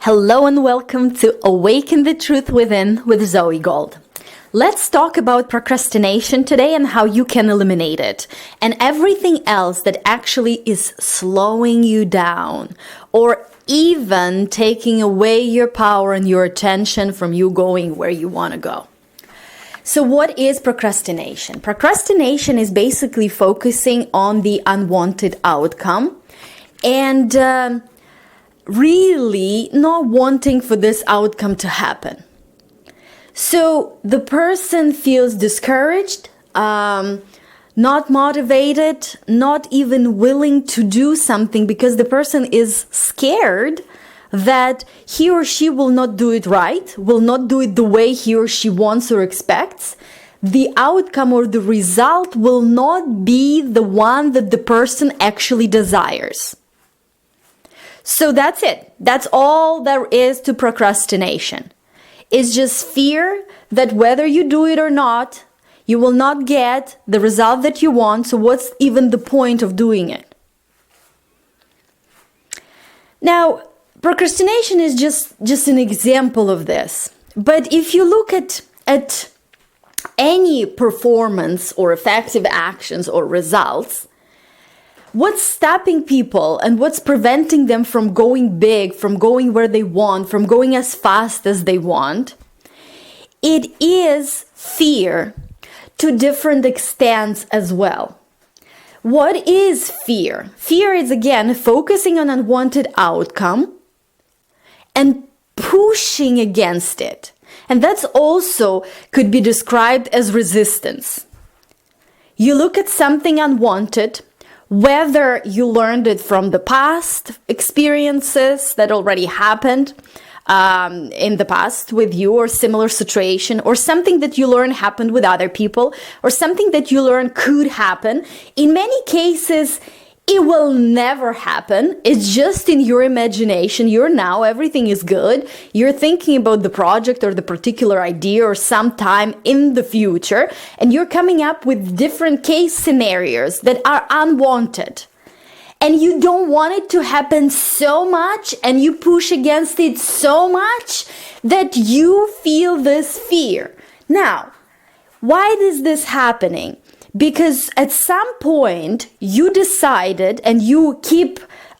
Hello and welcome to Awaken the Truth Within with Zoey Gold. Let's talk about procrastination today and how you can eliminate it and everything else that actually is slowing you down or even taking away your power and your attention from you going where you want to go. So what is procrastination? Procrastination is basically focusing on the unwanted outcome and really not wanting for this outcome to happen. So the person feels discouraged, not motivated, not even willing to do something because the person is scared that he or she will not do it right, will not do it the way he or she wants or expects. The outcome or the result will not be the one that the person actually desires. So that's it. That's all there is to procrastination. It's just fear that whether you do it or not, you will not get the result that you want. So what's even the point of doing it? Now, procrastination is just an example of this. But if you look at any performance or effective actions or results, what's stopping people and what's preventing them from going big, from going where they want, from going as fast as they want? It is fear to different extents as well. What is fear? Fear is, again, focusing on unwanted outcome and pushing against it. And that's also could be described as resistance. You look at something unwanted, whether you learned it from the past experiences that already happened in the past with you or similar situation, or something that you learned happened with other people, or something that you learned could happen. In many cases, it will never happen. It's just in your imagination. Everything is good. You're thinking about the project or the particular idea or sometime in the future, and you're coming up with different case scenarios that are unwanted. And you don't want it to happen so much, and you push against it so much that you feel this fear. Now, why is this happening? Because at some point you decided, and you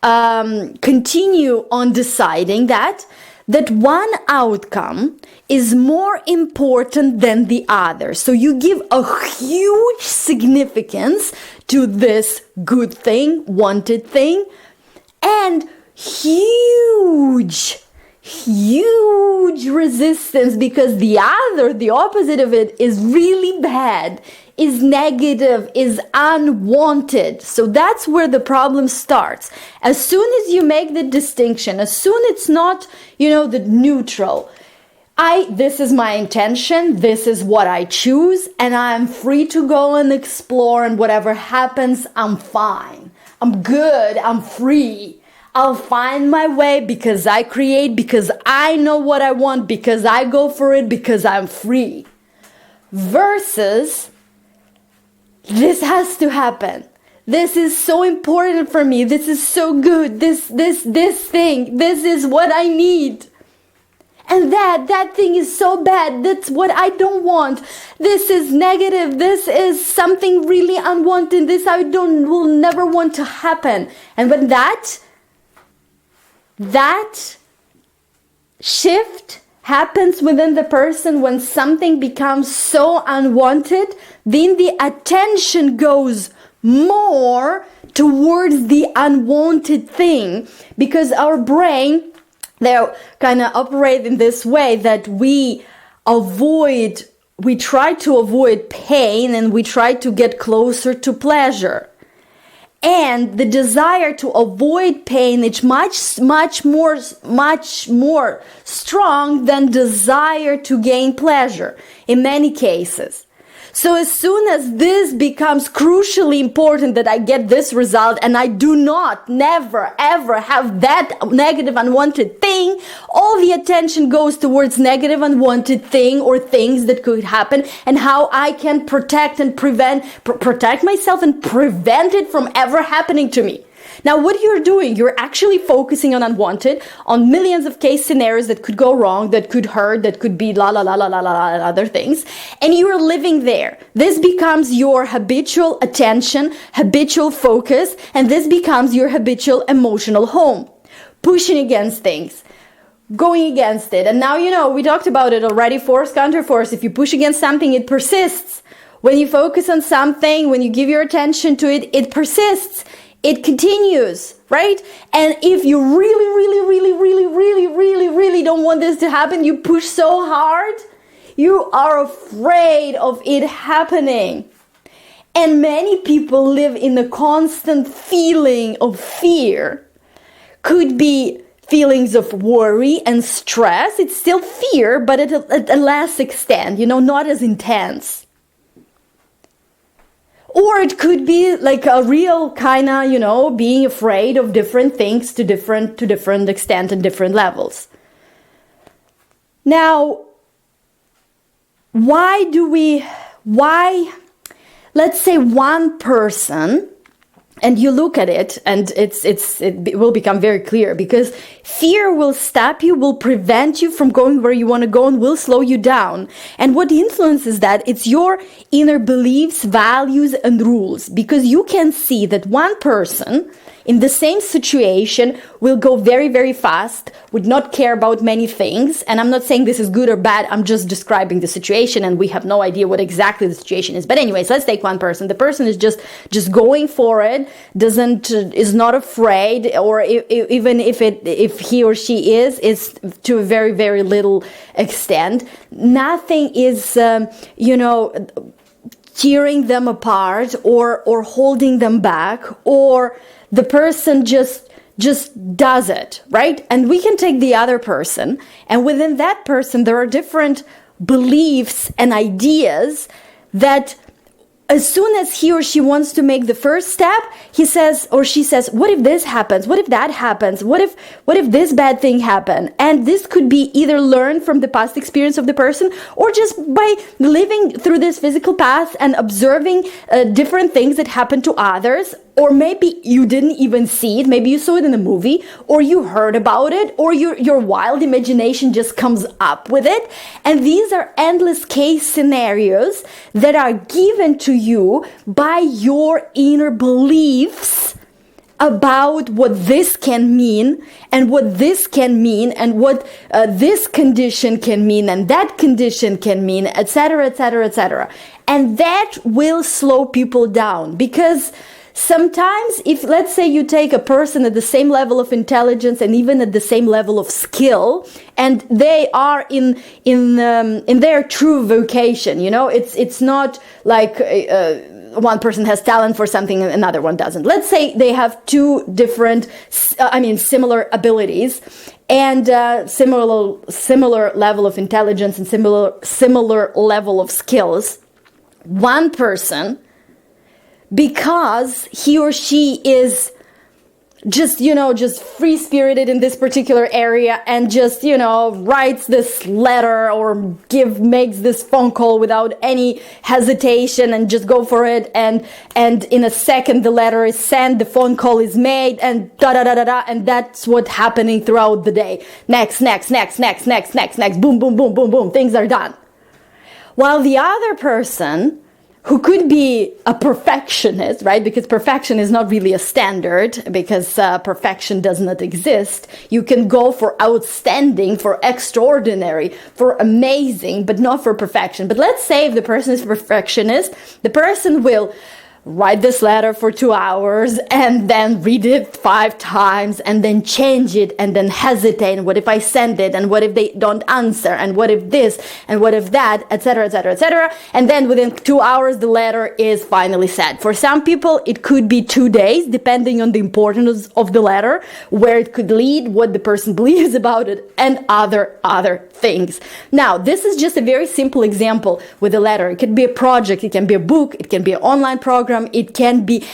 continue on deciding that one outcome is more important than the other. So you give a huge significance to this good thing, wanted thing, and huge resistance because the opposite of it is really bad, is negative, is unwanted. So that's where the problem starts. As soon as you make the distinction, as soon it's not, the neutral, this is my intention, this is what I choose, and I'm free to go and explore, and whatever happens, I'm fine. I'm good, I'm free. I'll find my way because I create, because I know what I want, because I go for it, because I'm free. Versus, this has to happen. This is so important for me. This is so good. This thing, this is what I need. And that thing is so bad. That's what I don't want. This is negative. This is something really unwanted. This will never want to happen. And when that shift happens within the person, when something becomes so unwanted, then the attention goes more towards the unwanted thing, because our brain, they kind of operate in this way that we try to avoid pain, and we try to get closer to pleasure. And the desire to avoid pain is much more strong than desire to gain pleasure in many cases. So as soon as this becomes crucially important, that I get this result and I do not, never, ever have that negative, unwanted thing, all the attention goes towards negative, unwanted thing or things that could happen, and how I can protect myself and prevent it from ever happening to me. Now, what you're doing, you're actually focusing on unwanted, on millions of case scenarios that could go wrong, that could hurt, that could be la la la la la la and other things. And you're living there. This becomes your habitual attention, habitual focus, and this becomes your habitual emotional home. Pushing against things, going against it. And now, we talked about it already, force, counter force. If you push against something, it persists. When you focus on something, when you give your attention to it, it persists. It continues, right? And if you really don't want this to happen, you push so hard, you are afraid of it happening. And many people live in a constant feeling of fear. Could be feelings of worry and stress. It's still fear, but at a less extent, not as intense. Or it could be like a real kind of, being afraid of different things to different extent and different levels. Now, let's say one person, and you look at it and it will become very clear, because fear will stop you, will prevent you from going where you want to go, and will slow you down. And what influences that? It's your inner beliefs, values, and rules, because you can see that one person in the same situation will go very, very fast, would not care about many things. And I'm not saying this is good or bad. I'm just describing the situation, and we have no idea what exactly the situation is. But anyways, let's take one person. The person is just going for it, is not afraid, or even if he or she is to a very, very little extent. Nothing is, tearing them apart or holding them back, or the person just does it, right? And we can take the other person, and within that person, there are different beliefs and ideas that as soon as he or she wants to make the first step, he says or she says, what if this happens? What if that happens? What if this bad thing happened? And this could be either learned from the past experience of the person, or just by living through this physical path and observing different things that happen to others. Or maybe you didn't even see it. Maybe you saw it in a movie, or you heard about it, or your wild imagination just comes up with it. And these are endless case scenarios that are given to you by your inner beliefs about what this can mean, and what this can mean, and what this condition can mean, and that condition can mean, etc., etc., etc. And that will slow people down, because sometimes, if let's say you take a person at the same level of intelligence and even at the same level of skill, and they are in their true vocation, it's not like one person has talent for something and another one doesn't. Let's say they have two different, similar abilities and similar level of intelligence and similar level of skills. One person, because he or she is just free-spirited in this particular area and just, writes this letter or makes this phone call without any hesitation and just go for it. And in a second, the letter is sent, the phone call is made, and da-da-da-da-da. And that's what's happening throughout the day. Next, boom, boom, boom, boom, boom. Things are done. While the other person, who could be a perfectionist, right? Because perfection is not really a standard, because perfection does not exist. You can go for outstanding, for extraordinary, for amazing, but not for perfection. But let's say if the person is a perfectionist, the person will write this letter for 2 hours and then read it 5 times and then change it and then hesitate. And what if I send it? And what if they don't answer? And what if this? And what if that? Etc., etc., etc. And then within 2 hours, the letter is finally sent. For some people, it could be 2 days, depending on the importance of the letter, where it could lead, what the person believes about it, and other things. Now, this is just a very simple example with a letter. It could be a project, it can be a book, it can be an online program, it can be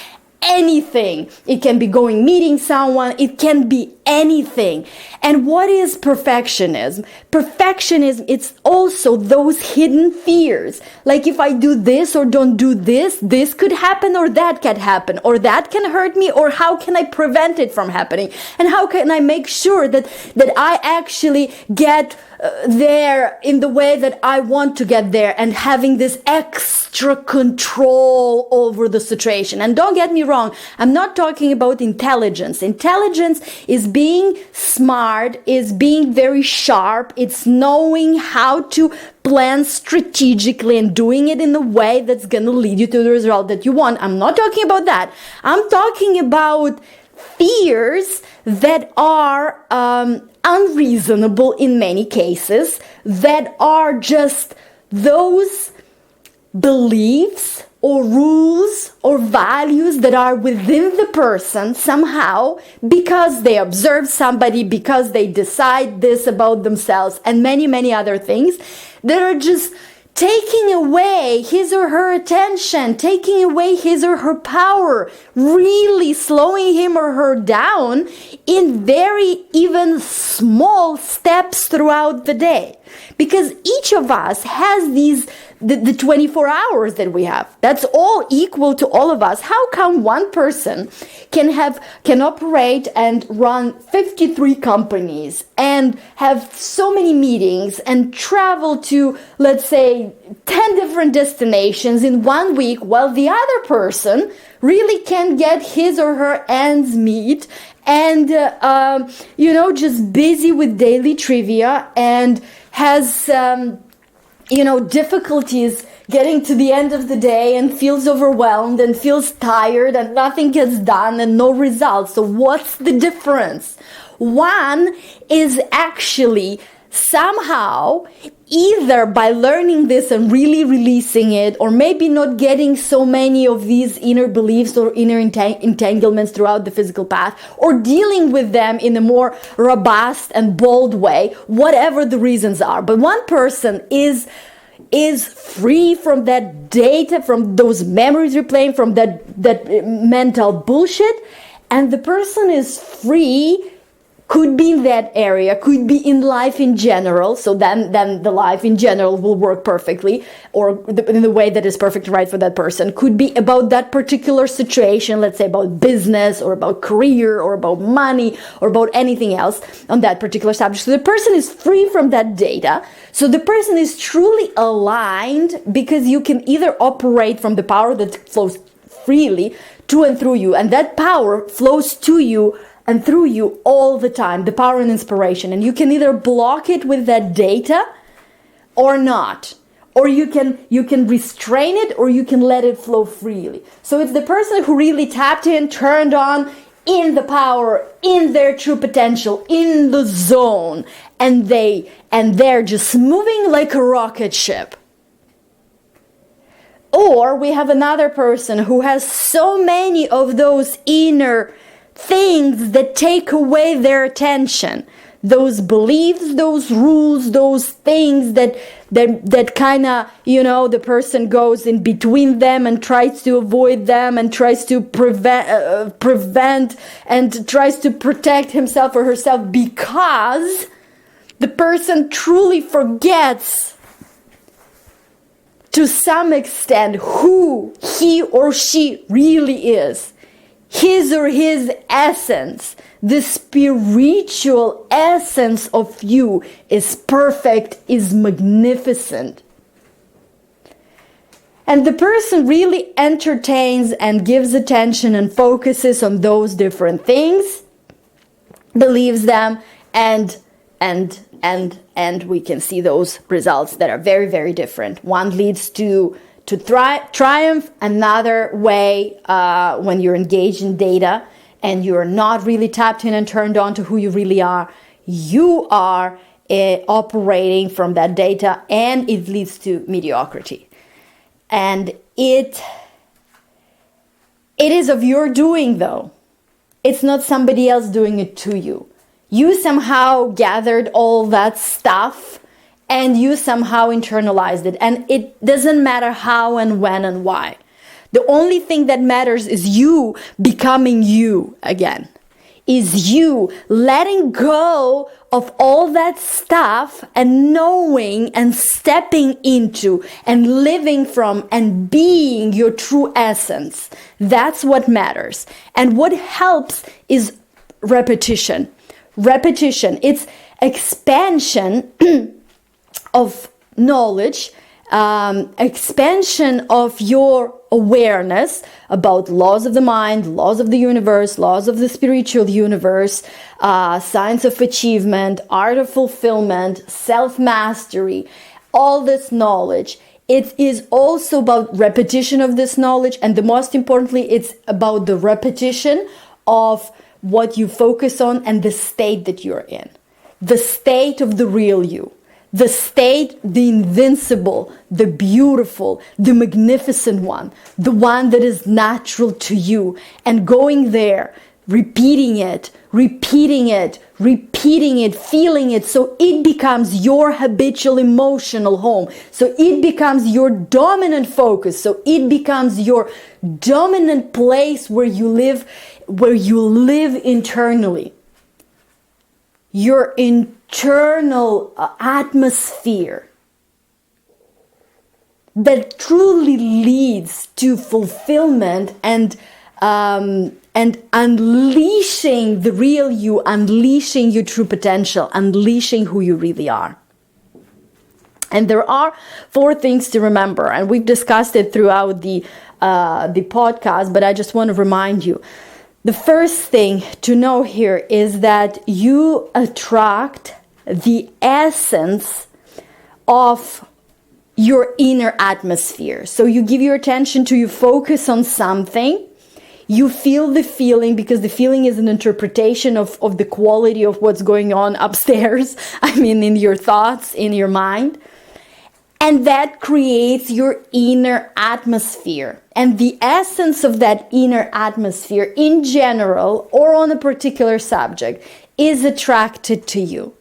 anything. It can be meeting someone, it can be anything. And what is perfectionism? Perfectionism, it's also those hidden fears. Like if I do this or don't do this, this could happen or that can happen, or that can hurt me, or how can I prevent it from happening? And how can I make sure that I actually get there in the way that I want to get there, and having this extra control over the situation. And don't get me wrong, I'm not talking about intelligence. Intelligence is being smart, is being very sharp, it's knowing how to plan strategically and doing it in a way that's going to lead you to the result that you want. I'm not talking about that. I'm talking about fears that are unreasonable in many cases, that are just those beliefs or rules or values that are within the person somehow, because they observe somebody, because they decide this about themselves, and many, many other things that are just taking away his or her attention, taking away his or her power, really slowing him or her down in very even small steps throughout the day. Because each of us has these, the 24 hours that we have. That's all equal to all of us. How come one person can operate and run 53 companies and have so many meetings and travel to, let's say, 10 different destinations in 1 week, while the other person really can get his or her ends meet and, just busy with daily trivia and has, difficulties getting to the end of the day and feels overwhelmed and feels tired and nothing gets done and no results. So what's the difference? One is actually somehow, either by learning this and really releasing it, or maybe not getting so many of these inner beliefs or inner entanglements throughout the physical path, or dealing with them in a more robust and bold way, whatever the reasons are. But one person is free from that data, from those memories replaying, from that mental bullshit, and the person is free. Could be in that area, could be in life in general, so then the life in general will work perfectly, or in the way that is perfectly right for that person. Could be about that particular situation, let's say about business, or about career, or about money, or about anything else on that particular subject. So the person is free from that data, so the person is truly aligned, because you can either operate from the power that flows freely to and through you, and that power flows to you and through you all the time, the power and inspiration. And you can either block it with that data or not. Or you can restrain it, or you can let it flow freely. So it's the person who really tapped in, turned on, in the power, in their true potential, in the zone. And they're just moving like a rocket ship. Or we have another person who has so many of those inner things that take away their attention, those beliefs, those rules, those things that kind of, the person goes in between them and tries to avoid them and tries to prevent and tries to protect himself or herself, because the person truly forgets to some extent who he or she really is. His or his essence, the spiritual essence of you is perfect, is magnificent. And the person really entertains and gives attention and focuses on those different things, believes them, and we can see those results that are very, very different. One leads to triumph, another way when you're engaged in data and you're not really tapped in and turned on to who you really are. You are operating from that data, and it leads to mediocrity. And it is of your doing, though. It's not somebody else doing it to you. You somehow gathered all that stuff and you somehow internalized it. And it doesn't matter how and when and why. The only thing that matters is you becoming you again. is you letting go of all that stuff and knowing and stepping into and living from and being your true essence. That's what matters. And what helps is repetition. Repetition. It's expansion of knowledge, expansion of your awareness about laws of the mind, laws of the universe, laws of the spiritual universe, science of achievement, art of fulfillment, self-mastery, all this knowledge. It is also about repetition of this knowledge, and the most importantly, it's about the repetition of what you focus on and the state that you're in. The state of the real you. The state, the invincible, the beautiful, the magnificent one, the one that is natural to you, and going there, repeating it, feeling it, so it becomes your habitual emotional home, so it becomes your dominant focus, so it becomes your dominant place where you live internally. Your internal atmosphere that truly leads to fulfillment and unleashing the real you, unleashing your true potential, unleashing who you really are. And there are 4 things to remember, and we've discussed it throughout the podcast, but I just want to remind you. The first thing to know here is that you attract the essence of your inner atmosphere. So you give your attention to, you focus on something, you feel the feeling, because the feeling is an interpretation of the quality of what's going on upstairs, in your thoughts, in your mind. And that creates your inner atmosphere. And the essence of that inner atmosphere in general or on a particular subject is attracted to you.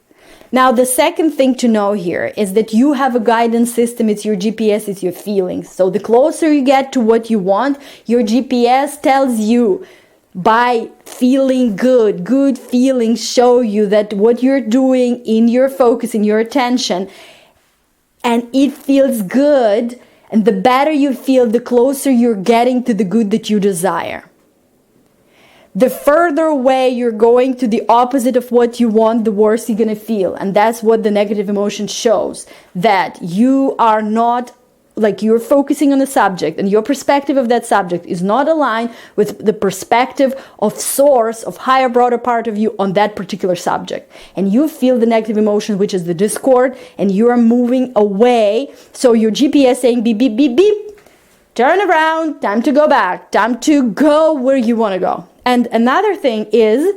Now, the second thing to know here is that you have a guidance system. It's your GPS, it's your feelings. So the closer you get to what you want, your GPS tells you by feeling good feelings show you that what you're doing in your focus, in your attention, and it feels good, and the better you feel, the closer you're getting to the good that you desire. The further away you're going to the opposite of what you want, the worse you're going to feel. And that's what the negative emotion shows, that you are not, you're focusing on the subject, and your perspective of that subject is not aligned with the perspective of source, of higher, broader part of you on that particular subject. And you feel the negative emotion, which is the discord, and you are moving away. So your GPS saying beep, beep, beep, beep, turn around, time to go back, time to go where you want to go. And another thing is,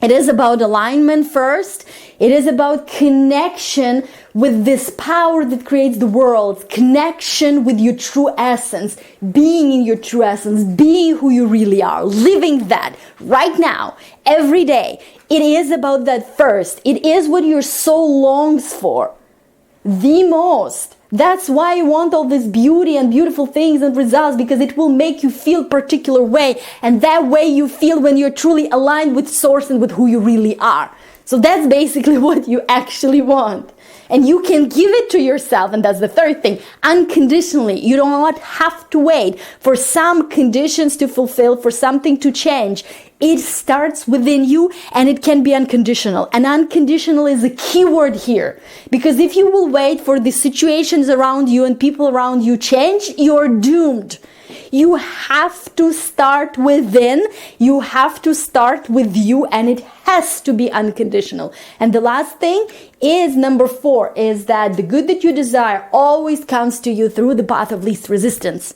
it is about alignment first. It is about connection with this power that creates the world. Connection with your true essence. Being in your true essence. Being who you really are. Living that right now, every day. It is about that first. It is what your soul longs for. The most. That's why you want all this beauty and beautiful things and results, because it will make you feel particular way. And that way you feel when you're truly aligned with source and with who you really are. So that's basically what you actually want. And you can give it to yourself, and that's the third thing, unconditionally. You do not have to wait for some conditions to fulfill, for something to change. It starts within you, and it can be unconditional. And unconditional is a key word here. Because if you will wait for the situations around you and people around you change, you're doomed. You have to start within. You have to start with you, and it has to be unconditional. And the last thing is number 4, is that the good that you desire always comes to you through the path of least resistance.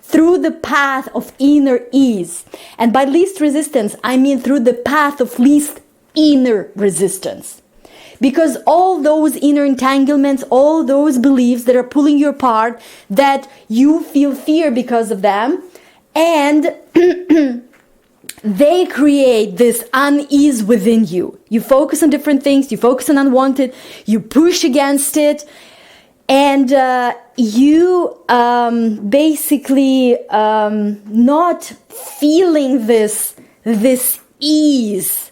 Through the path of inner ease. And by least resistance, I mean through the path of least inner resistance. Because all those inner entanglements, all those beliefs that are pulling you apart, that you feel fear because of them, and they create this unease within you. You focus on different things, you focus on unwanted, you push against it, and you basically not feeling this ease.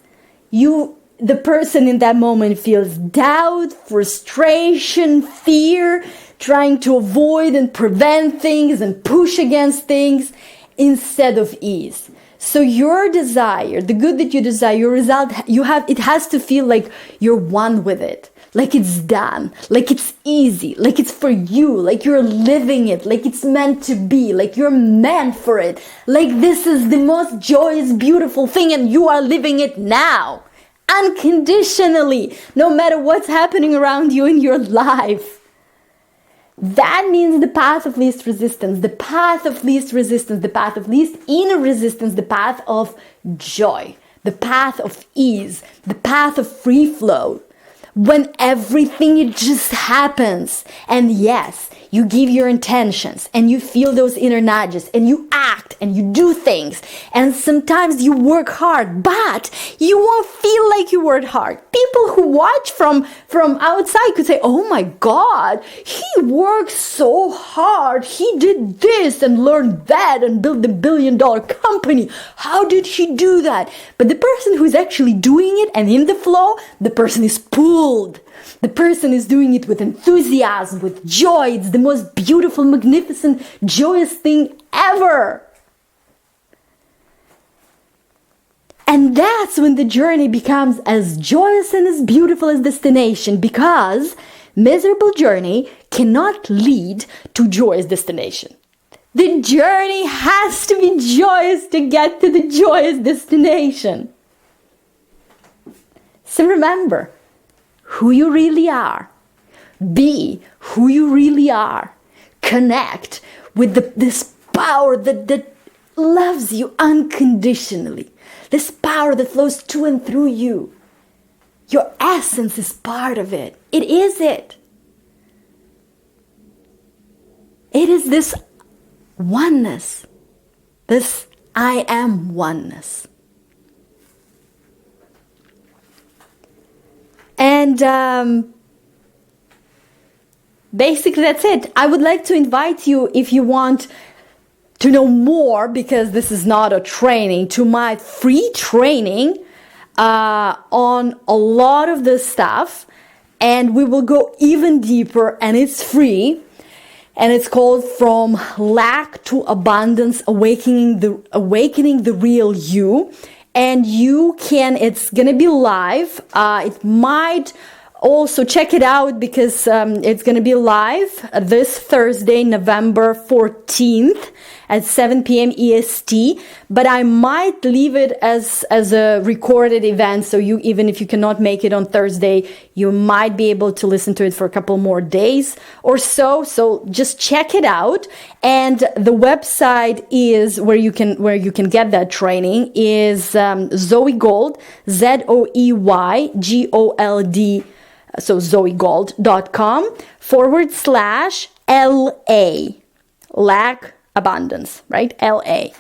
The person in that moment feels doubt, frustration, fear, trying to avoid and prevent things and push against things instead of ease. So your desire, the good that you desire, your result, it has to feel like you're one with it. Like it's done, like it's easy, like it's for you, like you're living it, like it's meant to be, like you're meant for it, like this is the most joyous, beautiful thing and you are living it now, unconditionally, no matter what's happening around you in your life. That means the path of least resistance, the path of least resistance, the path of least inner resistance, the path of joy, the path of ease, the path of free flow. When everything, it just happens. And yes, you give your intentions and you feel those inner nudges and you act and you do things. And sometimes you work hard, but you won't feel like you worked hard. People who watch from outside could say, oh my God, he worked so hard. He did this and learned that and built a $1 billion company. How did he do that? But the person who's actually doing it and in the flow, the person is pulled. The person is doing it with enthusiasm, with joy. It's the most beautiful, magnificent, joyous thing ever. And that's when the journey becomes as joyous and as beautiful as destination, because miserable journey cannot lead to joyous destination. The journey has to be joyous to get to the joyous destination. So remember, who you really are. Be who you really are. Connect with this power that loves you unconditionally. This power that flows to and through you. Your essence is part of it. It is it. It is this oneness. This I am oneness. And basically that's it. I would like to invite you, if you want to know more, because this is not a training, to my free training on a lot of this stuff. And we will go even deeper, and it's free. And it's called From Lack to Abundance, Awakening the Real You. And it's going to be live. It might also check it out, because it's going to be live this Thursday, November 14th at 7 p.m. EST. But I might leave it as a recorded event. So even if you cannot make it on Thursday, you might be able to listen to it for a couple more days or so. So just check it out. And the website is where you can get that training is Zoey Gold, ZOEYGOLD. So zoegold.com/LA, lack abundance, right? LA.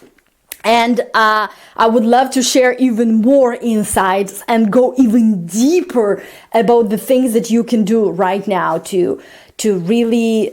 And I would love to share even more insights and go even deeper about the things that you can do right now to really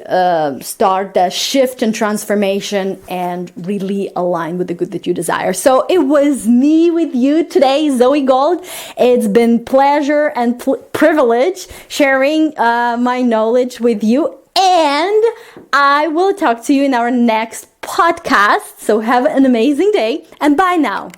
start that shift and transformation and really align with the good that you desire. So it was me with you today, Zoey Gold. It's been pleasure and privilege sharing my knowledge with you. And I will talk to you in our next podcast. So have an amazing day and bye now.